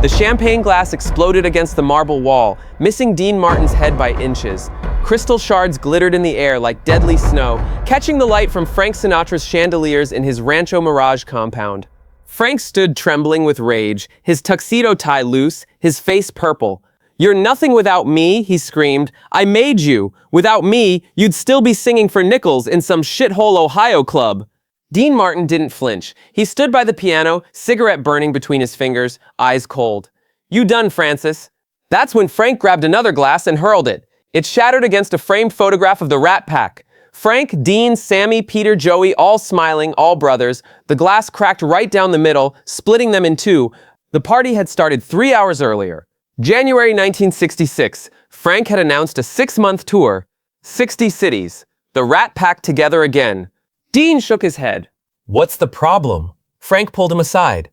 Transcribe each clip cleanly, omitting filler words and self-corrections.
The champagne glass exploded against the marble wall, missing Dean Martin's head by inches. Crystal shards glittered in the air like deadly snow, catching the light from Frank Sinatra's chandeliers in his Rancho Mirage compound. Frank stood trembling with rage, his tuxedo tie loose, his face purple. "You're nothing without me," he screamed. "I made you. Without me, you'd still be singing for nickels in some shithole Ohio club." Dean Martin didn't flinch. He stood by the piano, cigarette burning between his fingers, eyes cold. "You done, Francis?" That's when Frank grabbed another glass and hurled it. It shattered against a framed photograph of the Rat Pack. Frank, Dean, Sammy, Peter, Joey, all smiling, all brothers. The glass cracked right down the middle, splitting them in two. The party had started 3 hours earlier. January 1966, Frank had announced a 6-month tour. 60 cities. The Rat Pack together again. Dean shook his head. "What's the problem?" Frank pulled him aside.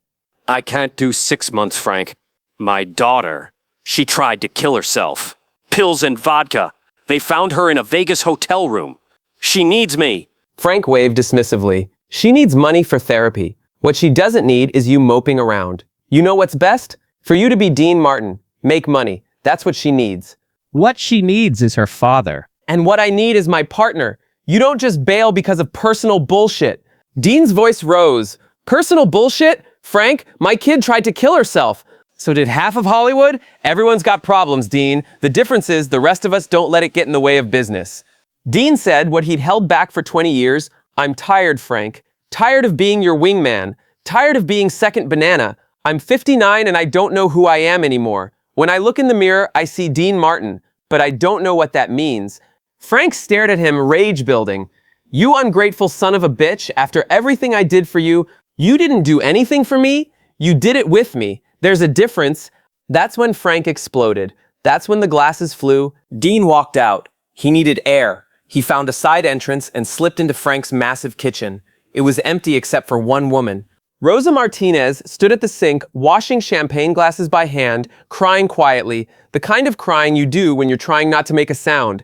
"I can't do 6 months, Frank. My daughter, she tried to kill herself. Pills and vodka. They found her in a Vegas hotel room. She needs me." Frank waved dismissively. "She needs money for therapy. What she doesn't need is you moping around. You know what's best? For you to be Dean Martin. Make money. That's what she needs." What she needs is her father. "And what I need is my partner. You don't just bail because of personal bullshit." Dean's voice rose. "Personal bullshit? Frank, my kid tried to kill herself." "So did half of Hollywood? Everyone's got problems, Dean. The difference is the rest of us don't let it get in the way of business." Dean said what he'd held back for 20 years. "I'm tired, Frank. Tired of being your wingman. Tired of being second banana. I'm 59 and I don't know who I am anymore. When I look in the mirror, I see Dean Martin, but I don't know what that means." Frank stared at him, rage building. "You ungrateful son of a bitch, after everything I did for you, you didn't do anything for me? You did it with me. There's a difference." That's when Frank exploded. That's when the glasses flew. Dean walked out. He needed air. He found a side entrance and slipped into Frank's massive kitchen. It was empty except for one woman. Rosa Martinez stood at the sink, washing champagne glasses by hand, crying quietly, the kind of crying you do when you're trying not to make a sound.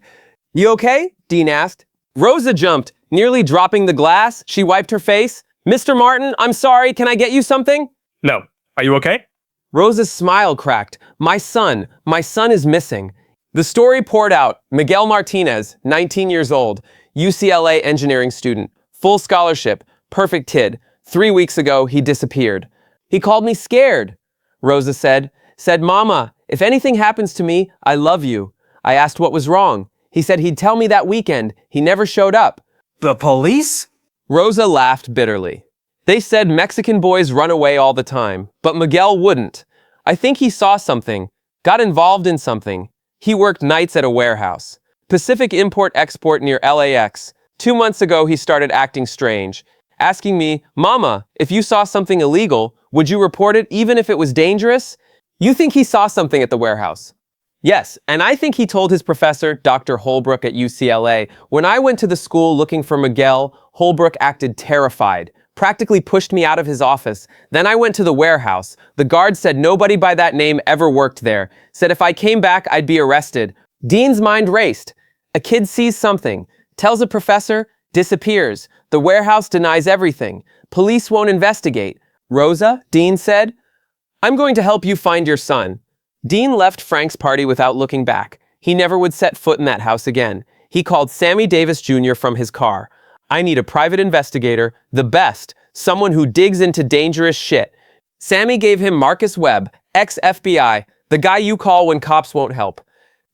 "You okay?" Dean asked. Rosa jumped, nearly dropping the glass. She wiped her face. "Mr. Martin, I'm sorry, can I get you something?" No. Are you okay? Rosa's smile cracked. My son is missing." The story poured out. Miguel Martinez, 19 years old, UCLA engineering student, full scholarship, perfect kid. 3 weeks ago, he disappeared. "He called me scared," Rosa said. "Said, 'Mama, if anything happens to me, I love you.' I asked what was wrong. He said he'd tell me that weekend. He never showed up." The police? Rosa laughed bitterly. "They said Mexican boys run away all the time, but Miguel wouldn't. I think he saw something, got involved in something. He worked nights at a warehouse. Pacific Import-Export near LAX. 2 months ago, he started acting strange, asking me, 'Mama, if you saw something illegal, would you report it even if it was dangerous?' You think he saw something at the warehouse?" "Yes, and I think he told his professor, Dr. Holbrook at UCLA. When I went to the school looking for Miguel, Holbrook acted terrified, practically pushed me out of his office. Then I went to the warehouse. The guard said nobody by that name ever worked there. Said if I came back, I'd be arrested." Dean's mind raced. A kid sees something, tells a professor, disappears. The warehouse denies everything. Police won't investigate. "Rosa," Dean said, "I'm going to help you find your son." Dean left Frank's party without looking back. He never would set foot in that house again. He called Sammy Davis Jr. from his car. "I need a private investigator, the best, someone who digs into dangerous shit." Sammy gave him Marcus Webb, ex-FBI, the guy you call when cops won't help.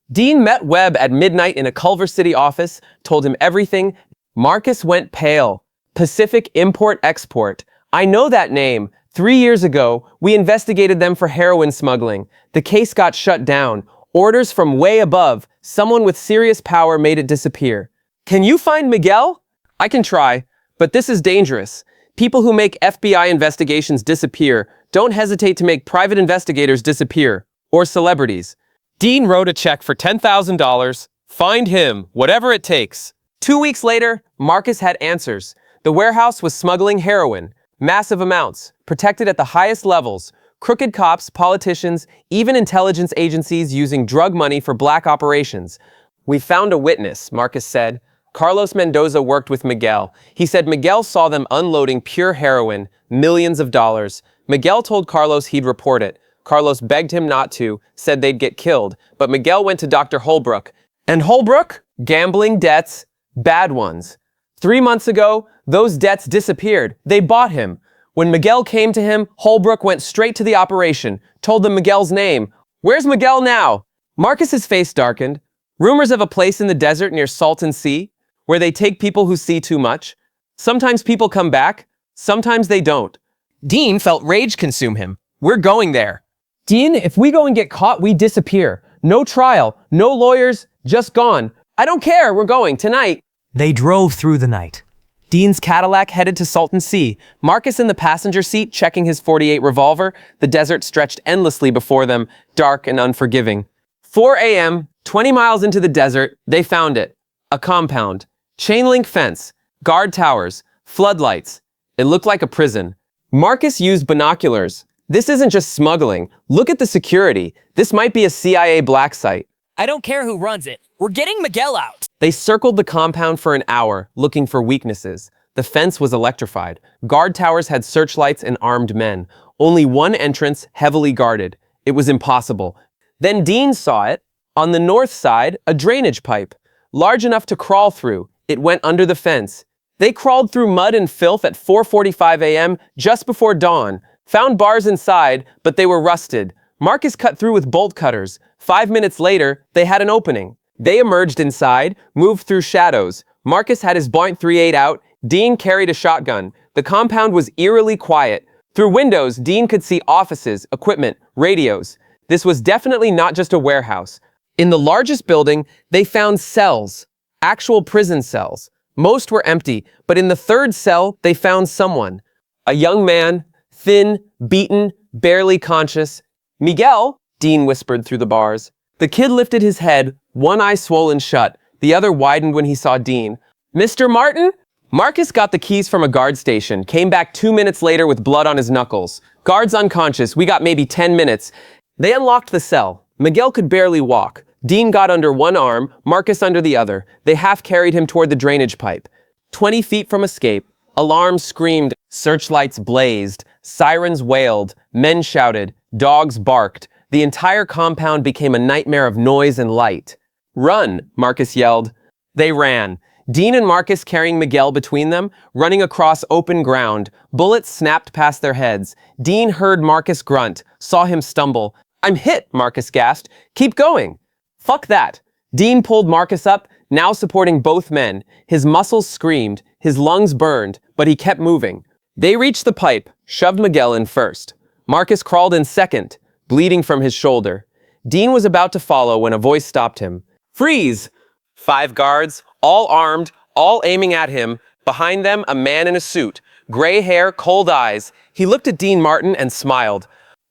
Dean met Webb at midnight in a Culver City office, told him everything. Marcus went pale. Pacific Import-Export. "I know that name. 3 years ago, we investigated them for heroin smuggling. The case got shut down. Orders from way above. Someone with serious power made it disappear." "Can you find Miguel?" "I can try, but this is dangerous. People who make FBI investigations disappear don't hesitate to make private investigators disappear, or celebrities." Dean wrote a check for $10,000. Find him, whatever it takes. 2 weeks later, Marcus had answers. The warehouse was smuggling heroin, massive amounts, protected at the highest levels. Crooked cops, politicians, even intelligence agencies using drug money for black operations. "We found a witness," Marcus said. Carlos Mendoza worked with Miguel. He said Miguel saw them unloading pure heroin, millions of dollars. Miguel told Carlos he'd report it. Carlos begged him not to, said they'd get killed, but Miguel went to Dr. Holbrook. And Holbrook? Gambling debts, bad ones. 3 months ago, those debts disappeared. They bought him. When Miguel came to him, Holbrook went straight to the operation, told them Miguel's name. Where's Miguel now? Marcus's face darkened. Rumors of a place in the desert near Salton Sea, where they take people who see too much. Sometimes people come back, sometimes they don't. Dean felt rage consume him. We're going there. Dean, if we go and get caught, we disappear. No trial, no lawyers, just gone. I don't care, we're going, tonight. They drove through the night. Dean's Cadillac headed to Salton Sea. Marcus in the passenger seat, checking his .48 revolver. The desert stretched endlessly before them, dark and unforgiving. 4 a.m., 20 miles into the desert, they found it. A compound. Chain-link fence. Guard towers. Floodlights. It looked like a prison. Marcus used binoculars. This isn't just smuggling. Look at the security. This might be a CIA black site. I don't care who runs it. We're getting Miguel out. They circled the compound for an hour, looking for weaknesses. The fence was electrified. Guard towers had searchlights and armed men. Only one entrance, heavily guarded. It was impossible. Then Dean saw it. On the north side, a drainage pipe. Large enough to crawl through. It went under the fence. They crawled through mud and filth at 4:45 a.m., just before dawn. Found bars inside, but they were rusted. Marcus cut through with bolt cutters. 5 minutes later, they had an opening. They emerged inside, moved through shadows. Marcus had his .38 out. Dean carried a shotgun. The compound was eerily quiet. Through windows, Dean could see offices, equipment, radios. This was definitely not just a warehouse. In the largest building, they found cells. Actual prison cells. Most were empty, but in the third cell, they found someone. A young man, thin, beaten, barely conscious. Miguel, Dean whispered through the bars. The kid lifted his head, one eye swollen shut. The other widened when he saw Dean. Mr. Martin? Marcus got the keys from a guard station, came back 2 minutes later with blood on his knuckles. Guard's unconscious, we got maybe 10 minutes. They unlocked the cell. Miguel could barely walk. Dean got under one arm, Marcus under the other. They half-carried him toward the drainage pipe. 20 feet from escape, alarms screamed, searchlights blazed, sirens wailed, men shouted, dogs barked. The entire compound became a nightmare of noise and light. Run, Marcus yelled. They ran. Dean and Marcus carrying Miguel between them, running across open ground. Bullets snapped past their heads. Dean heard Marcus grunt, saw him stumble. I'm hit, Marcus gasped. Keep going. Fuck that. Dean pulled Marcus up, now supporting both men. His muscles screamed, his lungs burned, but he kept moving. They reached the pipe, shoved Miguel in first. Marcus crawled in second, bleeding from his shoulder. Dean was about to follow when a voice stopped him. Freeze! 5 guards, all armed, all aiming at him. Behind them, a man in a suit. Gray hair, cold eyes. He looked at Dean Martin and smiled.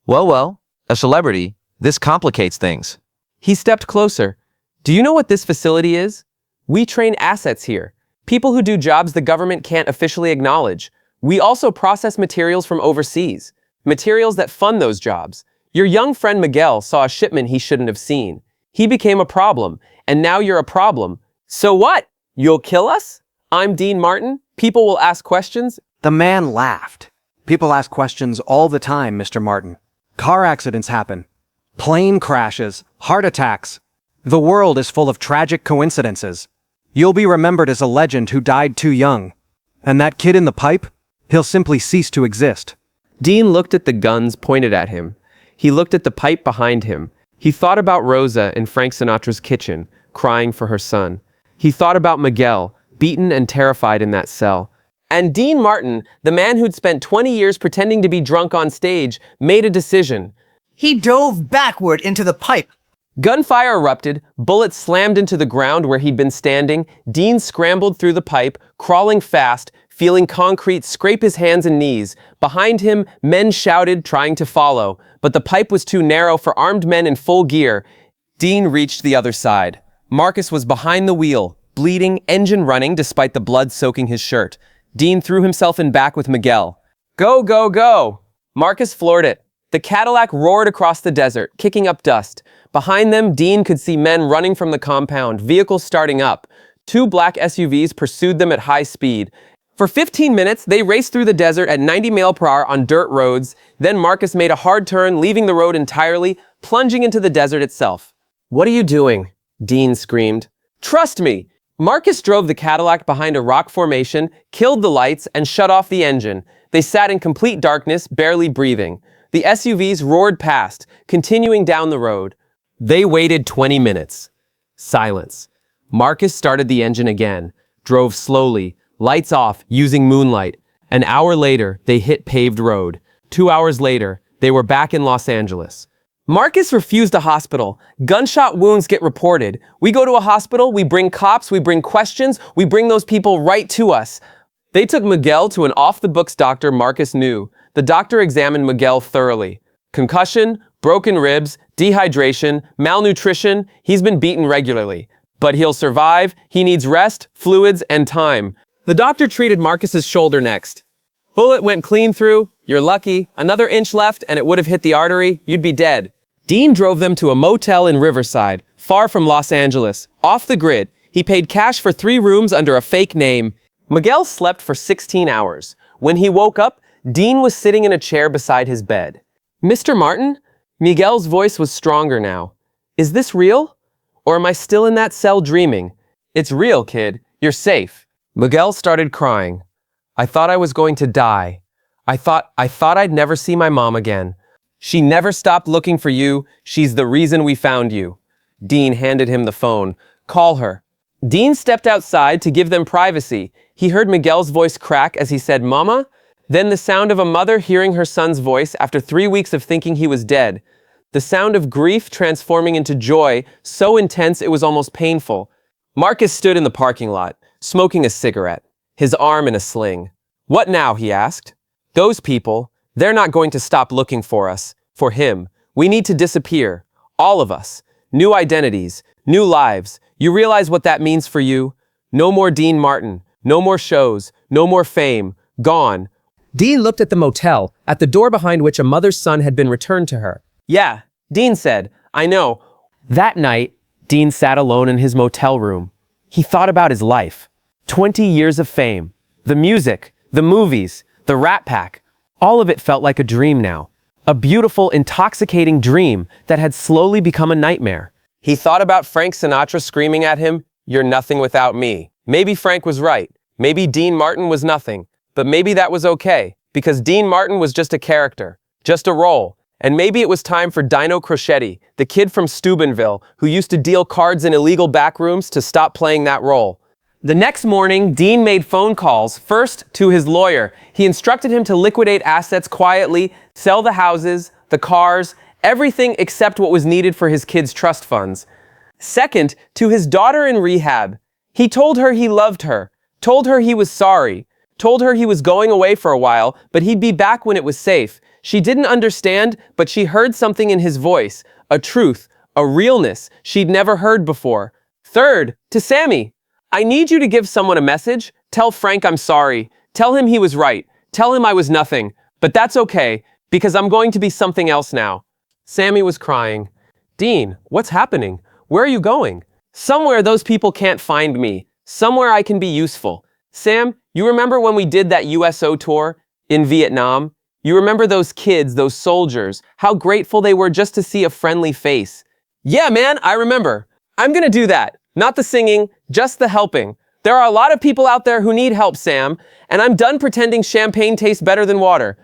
Well, a celebrity. This complicates things. He stepped closer. Do you know what this facility is? We train assets here. People who do jobs the government can't officially acknowledge. We also process materials from overseas. Materials that fund those jobs. Your young friend Miguel saw a shipment he shouldn't have seen. He became a problem, and now you're a problem. So what? You'll kill us? I'm Dean Martin. People will ask questions. The man laughed. People ask questions all the time, Mr. Martin. Car accidents happen. Plane crashes. Heart attacks. The world is full of tragic coincidences. You'll be remembered as a legend who died too young. And that kid in the pipe? He'll simply cease to exist. Dean looked at the guns pointed at him. He looked at the pipe behind him. He thought about Rosa in Frank Sinatra's kitchen, crying for her son. He thought about Miguel, beaten and terrified in that cell. And Dean Martin, the man who'd spent 20 years pretending to be drunk on stage, made a decision. He dove backward into the pipe. Gunfire erupted, bullets slammed into the ground where he'd been standing. Dean scrambled through the pipe, crawling fast, feeling concrete scrape his hands and knees. Behind him, men shouted, trying to follow. But the pipe was too narrow for armed men in full gear. Dean reached the other side. Marcus was behind the wheel, bleeding, engine running despite the blood soaking his shirt. Dean threw himself in back with Miguel. Go, go, go! Marcus floored it. The Cadillac roared across the desert, kicking up dust. Behind them, Dean could see men running from the compound, vehicles starting up. 2 black SUVs pursued them at high speed. For 15 minutes, they raced through the desert at 90 mph on dirt roads. Then Marcus made a hard turn, leaving the road entirely, plunging into the desert itself. "What are you doing?" Dean screamed. "Trust me!" Marcus drove the Cadillac behind a rock formation, killed the lights, and shut off the engine. They sat in complete darkness, barely breathing. The SUVs roared past, continuing down the road. They waited 20 minutes. Silence. Marcus started the engine again, drove slowly, lights off, using moonlight. An hour later, they hit paved road. 2 hours later, they were back in Los Angeles. Marcus refused a hospital. Gunshot wounds get reported. We go to a hospital, we bring cops, we bring questions, we bring those people right to us. They took Miguel to an off-the-books doctor Marcus knew. The doctor examined Miguel thoroughly. Concussion, broken ribs, dehydration, malnutrition, he's been beaten regularly. But he'll survive, he needs rest, fluids, and time. The doctor treated Marcus's shoulder next. Bullet went clean through, you're lucky, another inch left and it would have hit the artery, you'd be dead. Dean drove them to a motel in Riverside, far from Los Angeles, off the grid. He paid cash for 3 rooms under a fake name. Miguel slept for 16 hours. When he woke up, Dean was sitting in a chair beside his bed. "Mr. Martin?" Miguel's voice was stronger now. "Is this real? Or am I still in that cell dreaming?" "It's real, kid. You're safe." Miguel started crying. "I thought I was going to die. I thought I'd never see my mom again. She never stopped looking for you. She's the reason we found you." Dean handed him the phone. "Call her." Dean stepped outside to give them privacy. He heard Miguel's voice crack as he said, "Mama?" Then the sound of a mother hearing her son's voice after 3 weeks of thinking he was dead. The sound of grief transforming into joy, so intense it was almost painful. Marcus stood in the parking lot, smoking a cigarette, his arm in a sling. "What now?" he asked. "Those people, they're not going to stop looking for us, for him. We need to disappear. All of us. New identities, new lives. You realize what that means for you? No more Dean Martin. No more shows. No more fame. Gone." Dean looked at the motel, at the door behind which a mother's son had been returned to her. "Yeah," Dean said. "I know." That night, Dean sat alone in his motel room. He thought about his life. 20 years of fame. The music, the movies, the Rat Pack. All of it felt like a dream now. A beautiful, intoxicating dream that had slowly become a nightmare. He thought about Frank Sinatra screaming at him, "You're nothing without me." Maybe Frank was right. Maybe Dean Martin was nothing. But maybe that was okay, because Dean Martin was just a character, just a role. And maybe it was time for Dino Crocetti, the kid from Steubenville, who used to deal cards in illegal back rooms, to stop playing that role. The next morning, Dean made phone calls, first to his lawyer. He instructed him to liquidate assets quietly, sell the houses, the cars, everything except what was needed for his kids' trust funds. Second, to his daughter in rehab. He told her he loved her, told her he was sorry, told her he was going away for a while, but he'd be back when it was safe. She didn't understand, but she heard something in his voice, a truth, a realness she'd never heard before. Third, to Sammy. "I need you to give someone a message. Tell Frank I'm sorry. Tell him he was right. Tell him I was nothing. But that's okay, because I'm going to be something else now." Sammy was crying. "Dean, what's happening? Where are you going?" "Somewhere those people can't find me. Somewhere I can be useful." "Sam, you remember when we did that USO tour in Vietnam? You remember those kids, those soldiers, how grateful they were just to see a friendly face?" "Yeah, man, I remember. I'm gonna do that. Not the singing, just the helping. There are a lot of people out there who need help, Sam, and I'm done pretending champagne tastes better than water."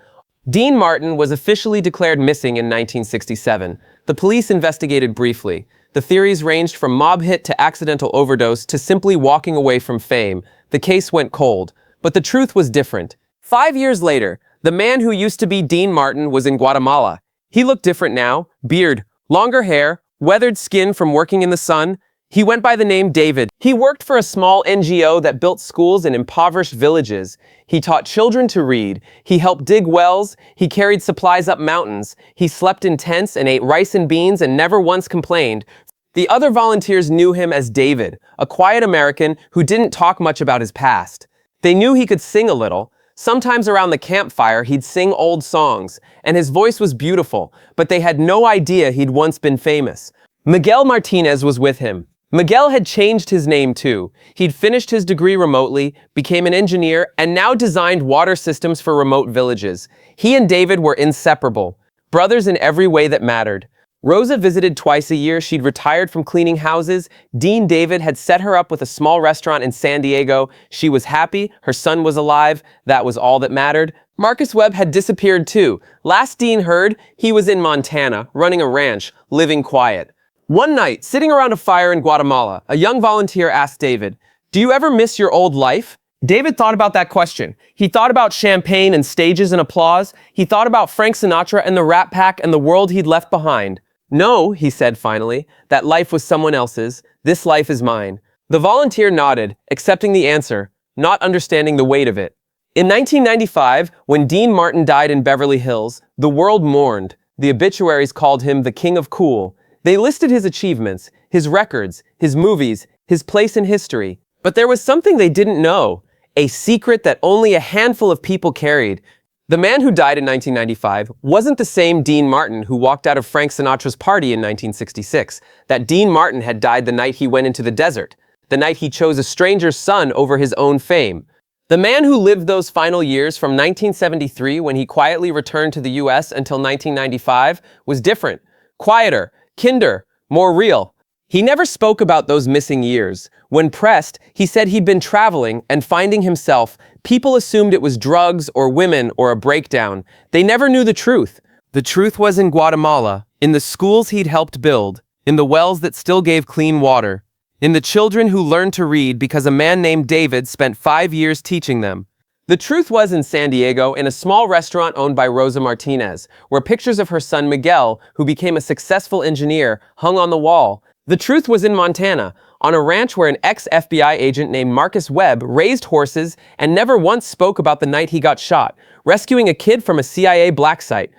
Dean Martin was officially declared missing in 1967. The police investigated briefly. The theories ranged from mob hit to accidental overdose to simply walking away from fame. The case went cold. But the truth was different. 5 years later, the man who used to be Dean Martin was in Guatemala. He looked different now. Beard, longer hair, weathered skin from working in the sun. He went by the name David. He worked for a small NGO that built schools in impoverished villages. He taught children to read. He helped dig wells. He carried supplies up mountains. He slept in tents and ate rice and beans and never once complained. The other volunteers knew him as David, a quiet American who didn't talk much about his past. They knew he could sing a little. Sometimes around the campfire, he'd sing old songs, and his voice was beautiful, but they had no idea he'd once been famous. Miguel Martinez was with him. Miguel had changed his name too. He'd finished his degree remotely, became an engineer, and now designed water systems for remote villages. He and David were inseparable, brothers in every way that mattered. Rosa visited twice a year. She'd retired from cleaning houses. Dean David had set her up with a small restaurant in San Diego. She was happy. Her son was alive. That was all that mattered. Marcus Webb had disappeared too. Last Dean heard, he was in Montana, running a ranch, living quiet. One night, sitting around a fire in Guatemala, a young volunteer asked David, "Do you ever miss your old life?" David thought about that question. He thought about champagne and stages and applause. He thought about Frank Sinatra and the Rat Pack and the world he'd left behind. "No," he said finally, "that life was someone else's. This life is mine." The volunteer nodded, accepting the answer, not understanding the weight of it. In 1995, when Dean Martin died in Beverly Hills, the world mourned. The obituaries called him the King of Cool. They listed his achievements, his records, his movies, his place in history. But there was something they didn't know, a secret that only a handful of people carried. The man who died in 1995 wasn't the same Dean Martin who walked out of Frank Sinatra's party in 1966. That Dean Martin had died the night he went into the desert, the night he chose a stranger's son over his own fame. The man who lived those final years from 1973 when he quietly returned to the US until 1995 was different, quieter, kinder, more real. He never spoke about those missing years. When pressed, he said he'd been traveling and finding himself. People assumed it was drugs or women or a breakdown. They never knew the truth. The truth was in Guatemala, in the schools he'd helped build, in the wells that still gave clean water, in the children who learned to read because a man named David spent 5 years teaching them. The truth was in San Diego, in a small restaurant owned by Rosa Martinez, where pictures of her son Miguel, who became a successful engineer, hung on the wall. The truth was in Montana, on a ranch where an ex-FBI agent named Marcus Webb raised horses and never once spoke about the night he got shot, rescuing a kid from a CIA black site.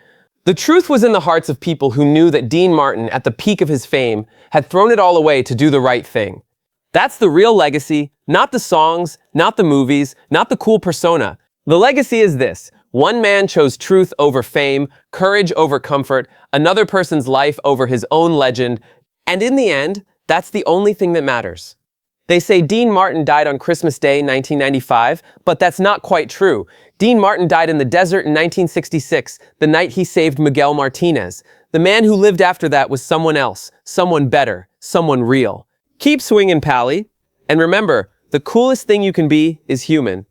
The truth was in the hearts of people who knew that Dean Martin, at the peak of his fame, had thrown it all away to do the right thing. That's the real legacy, not the songs, not the movies, not the cool persona. The legacy is this: one man chose truth over fame, courage over comfort, another person's life over his own legend, and in the end, that's the only thing that matters. They say Dean Martin died on Christmas Day 1995, but that's not quite true. Dean Martin died in the desert in 1966, the night he saved Miguel Martinez. The man who lived after that was someone else, someone better, someone real. Keep swinging, Pally. And remember, the coolest thing you can be is human.